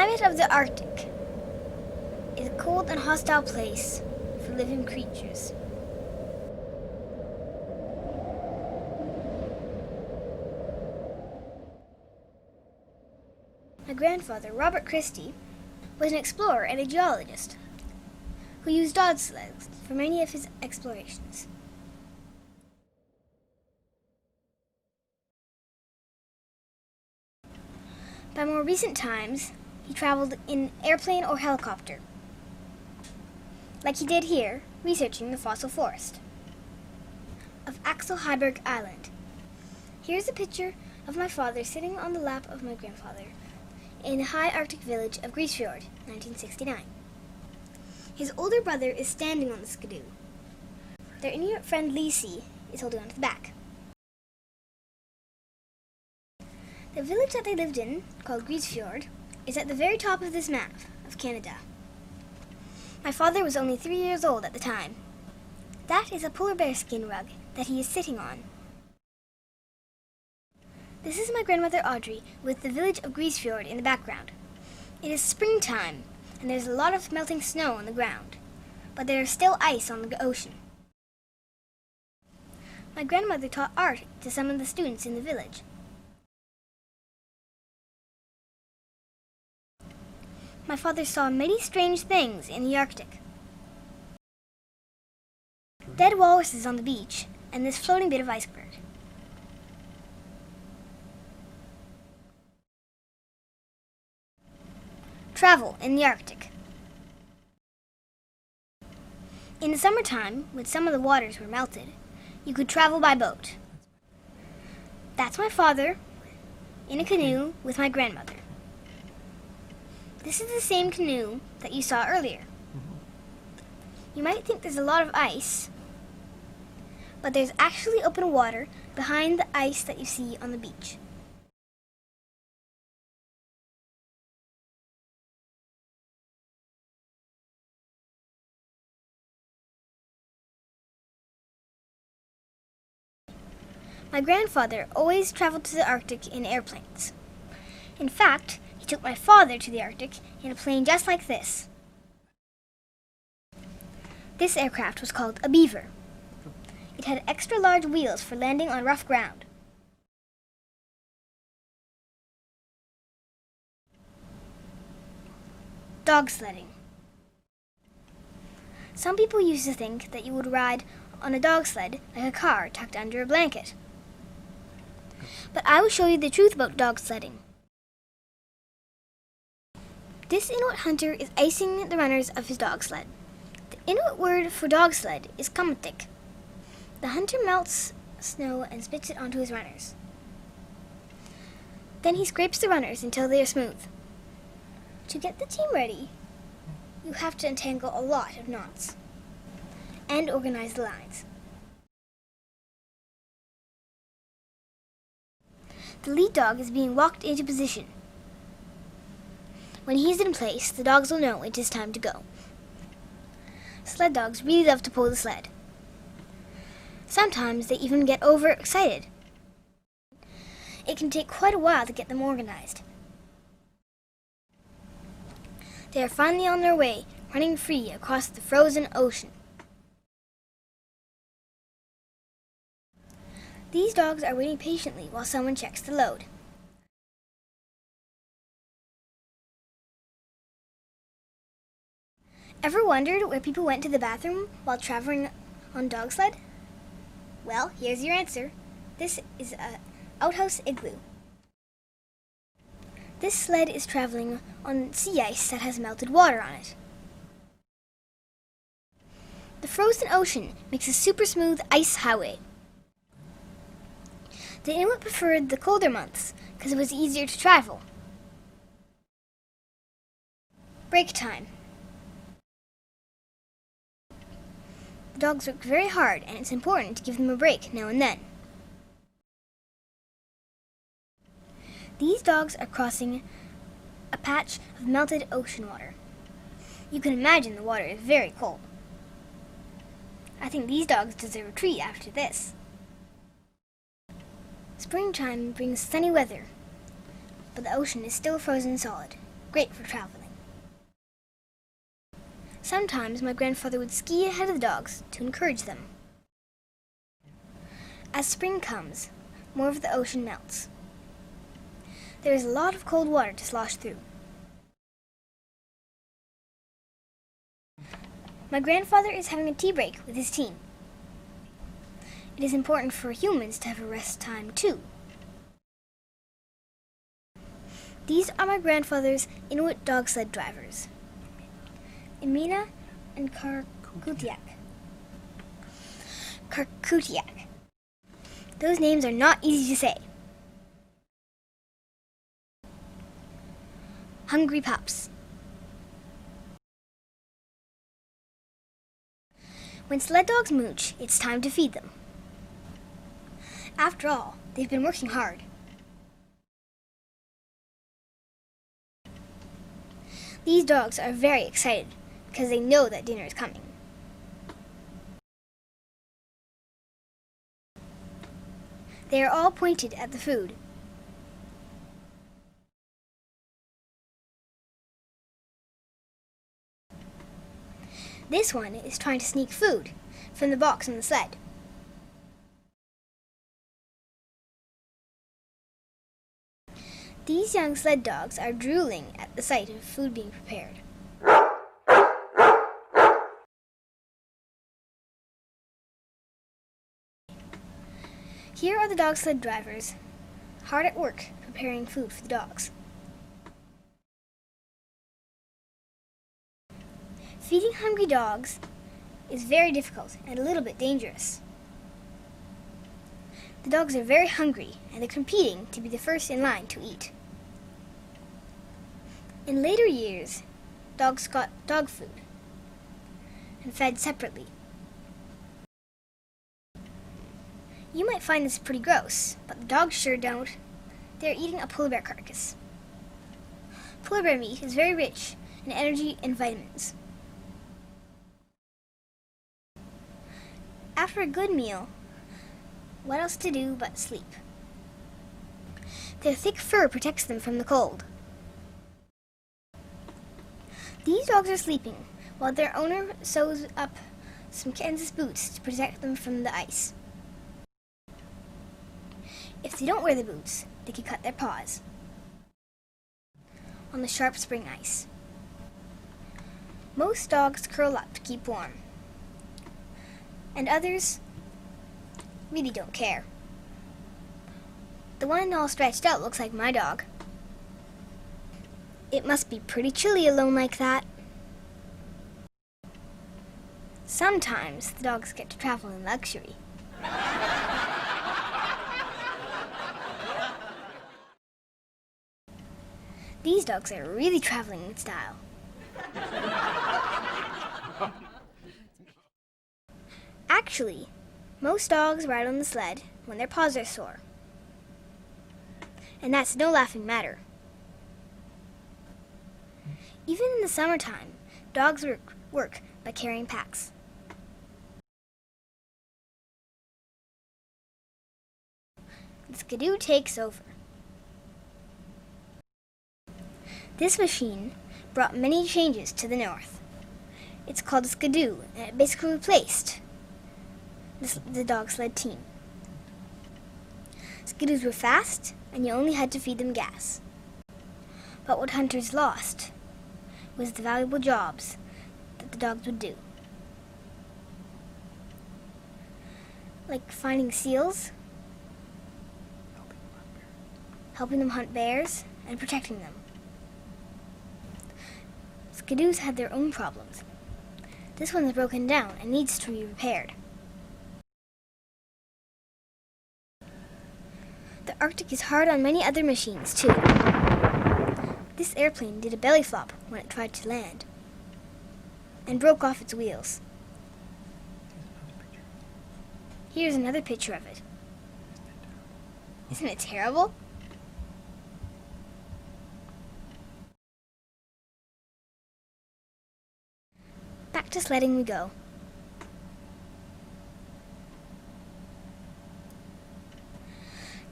climate of the Arctic is a cold and hostile place for living creatures. My grandfather, Robert Christie, was an explorer and a geologist who used dog sleds for many of his explorations. By more recent times, he traveled in airplane or helicopter, like he did here, researching the fossil forest of Axel Heiberg Island. Here's a picture of my father sitting on the lap of my grandfather in the high Arctic village of Grisfjord, 1969. His older brother is standing on the Skidoo. Their Inuit friend Lisi is holding on to the back. The village that they lived in, called Grisfjord, is at the very top of this map of Canada. My father was only 3 years old at the time. That is a polar bear skin rug that he is sitting on. This is my grandmother Audrey with the village of Grisfjord in the background. It is springtime and there's a lot of melting snow on the ground, but there is still ice on the ocean. My grandmother taught art to some of the students in the village. My father saw many strange things in the Arctic. Dead walruses on the beach and this floating bit of iceberg. Travel in the Arctic. In the summertime, when some of the waters were melted, you could travel by boat. That's my father in a canoe with my grandmother. This is the same canoe that you saw earlier. You might think there's a lot of ice, but there's actually open water behind the ice that you see on the beach. My grandfather always traveled to the Arctic in airplanes. In fact, he took my father to the Arctic in a plane just like this. This aircraft was called a beaver. It had extra large wheels for landing on rough ground. Dogsledding. Some people used to think that you would ride on a dog sled like a car tucked under a blanket. But I will show you the truth about dog sledding. This Inuit hunter is icing the runners of his dog sled. The Inuit word for dog sled is kamtik. The hunter melts snow and spits it onto his runners. Then he scrapes the runners until they are smooth. To get the team ready, you have to untangle a lot of knots and organize the lines. The lead dog is being walked into position. When he's in place, the dogs will know it is time to go. Sled dogs really love to pull the sled. Sometimes they even get overexcited. It can take quite a while to get them organized. They are finally on their way, running free across the frozen ocean. These dogs are waiting patiently while someone checks the load. Ever wondered where people went to the bathroom while traveling on dog sled? Well, here's your answer. This is an outhouse igloo. This sled is traveling on sea ice that has melted water on it. The frozen ocean makes a super smooth ice highway. The Inuit preferred the colder months because it was easier to travel. Break time. The dogs work very hard and it's important to give them a break now and then. These dogs are crossing a patch of melted ocean water. You can imagine the water is very cold. I think these dogs deserve a treat after this. Springtime brings sunny weather, but the ocean is still frozen solid. great for traveling. Sometimes my grandfather would ski ahead of the dogs to encourage them. As spring comes, more of the ocean melts. There is a lot of cold water to slosh through. My grandfather is having a tea break with his team. It is important for humans to have a rest time too. These are my grandfather's Inuit dog sled drivers, Emina and Karkutiak. Those names are not easy to say. Hungry pups. When sled dogs mooch, it's time to feed them. After all, they've been working hard. These dogs are very excited because they know that dinner is coming. They are all pointed at the food. This one is trying to sneak food from the box on the sled. These young sled dogs are drooling at the sight of food being prepared. Here are the dog sled drivers, hard at work preparing food for the dogs. Feeding hungry dogs is very difficult and a little bit dangerous. The dogs are very hungry and they're competing to be the first in line to eat. In later years, dogs got dog food and fed separately. You might find this pretty gross, but the dogs sure don't. They're eating a polar bear carcass. Polar bear meat is very rich in energy and vitamins. After a good meal, what else to do but sleep? Their thick fur protects them from the cold. These dogs are sleeping while their owner sews up some Kansas boots to protect them from the ice. If they don't wear the boots, they could cut their paws on the sharp spring ice. Most dogs curl up to keep warm, and others really don't care. The one all stretched out looks like my dog. It must be pretty chilly alone like that. Sometimes the dogs get to travel in luxury. These dogs are really traveling in style. Actually, most dogs ride on the sled when their paws are sore. And that's no laughing matter. Even in the summertime, dogs work by carrying packs. The Skidoo takes over. This machine brought many changes to the north. It's called a Skidoo, and it basically replaced the dog sled team. Skidoos were fast, and you only had to feed them gas. But what hunters lost was the valuable jobs that the dogs would do. Like finding seals, helping them hunt bears, and protecting them. Skidoos had their own problems. This one's broken down and needs to be repaired. The Arctic is hard on many other machines, too. This airplane did a belly flop when it tried to land and broke off its wheels. Here's another picture of it. Isn't it terrible? Back to sledding we go.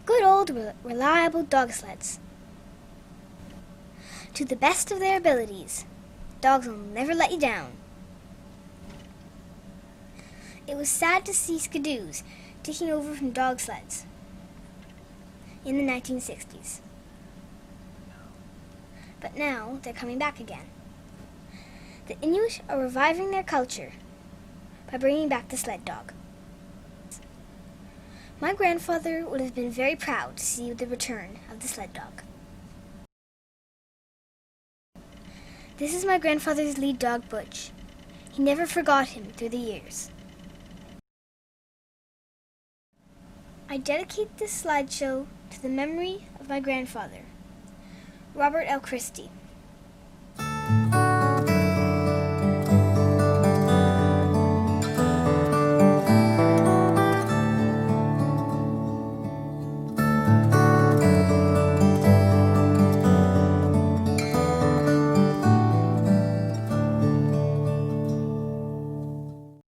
Good old reliable dog sleds. To the best of their abilities, dogs will never let you down. It was sad to see Skidoos taking over from dog sleds in the 1960s. But now they're coming back again. The Inuit are reviving their culture by bringing back the sled dog. My grandfather would have been very proud to see the return of the sled dog. This is my grandfather's lead dog, Butch. He never forgot him through the years. I dedicate this slideshow to the memory of my grandfather, Robert L. Christie.